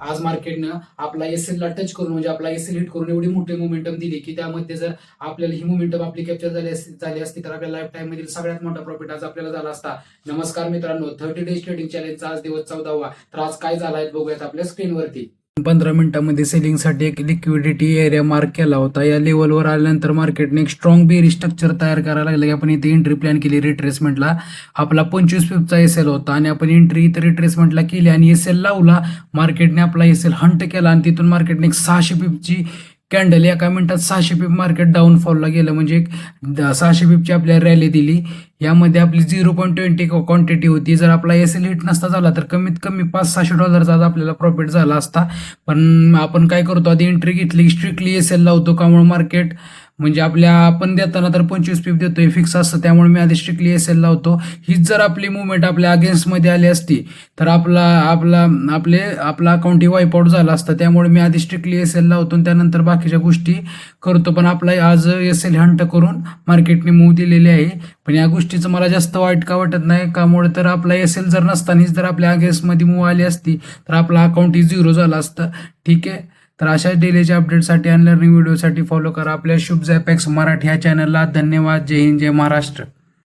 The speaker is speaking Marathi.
आज मार्केटनं आपला एसएल ला टच करून म्हणजे आपला एसएल हिट करून एवढी मोठी मोमेंटम दिली की त्यामध्ये जर आपल्याला ही मोमेंटम आपली कॅप्चर झाली असती तर आपल्या लाईफ टाइम मधील सगळ्यात मोठा प्रॉफिट आज आपल्याला झाला असता. नमस्कार मित्रांनो, 30 डेज ट्रेडिंग चॅलेंजचा आज दिवस 14वा. तर आज काय झाला आहे बघूयात आपल्या स्क्रीनवरती. 15 मिनिटांमध्ये सेलिंगसाठी एक लिक्विडिटी एरिया मार्क केला होता. या लेवलवर आल्यानंतर मार्केटने एक स्ट्रॉंग बेरी स्ट्रक्चर तयार करायला लागलं की आपण इथे एंट्री प्लॅन केली. रिट्रेसमेंटला आपला 25 पिपचा एसएल होता आणि आपण एंट्री इथे रिट्रेसमेंटला केली आणि एसएल लावला. मार्केटने आपला एसएल हंट केला आणि तिथून मार्केटने एक 600 पिपची कॅन्डल एका मिनिटात 600 पिप मार्केट डाऊनफॉलला गेलं. म्हणजे 600 पिपची आपल्याला रॅली दिली. यामध्ये आपली 0.20 क्वांटिटी होती. जर आपला एसएल हिट नसता झाला तर कमीत कमी $500-600 आज आपल्याला प्रॉफिट झाला असता. पण आपण काय करतो, आधी एंट्री घेतली स्ट्रिक्टली एसएल लावतो. त्यामुळे मार्केट म्हणजे आपण देताना तर 25 पिप देतोय, फिक्स असतं. त्यामुळे मी आधी स्ट्रिक्टली एसएल लावतो. हीच जर आपली मुवमेंट आपल्या अगेन्स्टमध्ये आली असती तर आपला अकाउंट ही वाईपआउट झाला असतं. त्यामुळे मी आधी स्ट्रिक्टली एसएल लावतो आणि त्यानंतर बाकीच्या गोष्टी करतो. पण आपला आज एसएल हंट करून मार्केटने मूव दिलेली आहे. पण या गोष्टीचं मला जास्त वाईट का वाटत नाही, त्यामुळे तर आपला एसएल जर नसतानाच जर आपल्या अगेन्स्टमध्ये मूव आली असती तर आपला अकाउंट ही 0 झालं असतं. ठीक आहे. तर अशा डेलीच्या अपडेटसाठी आणि लर्निंग व्हिडिओसाठी फॉलो करा आपल्या शुभ झॅपॅक्स मराठी या चॅनलला. धन्यवाद. जय हिंद, जय महाराष्ट्र.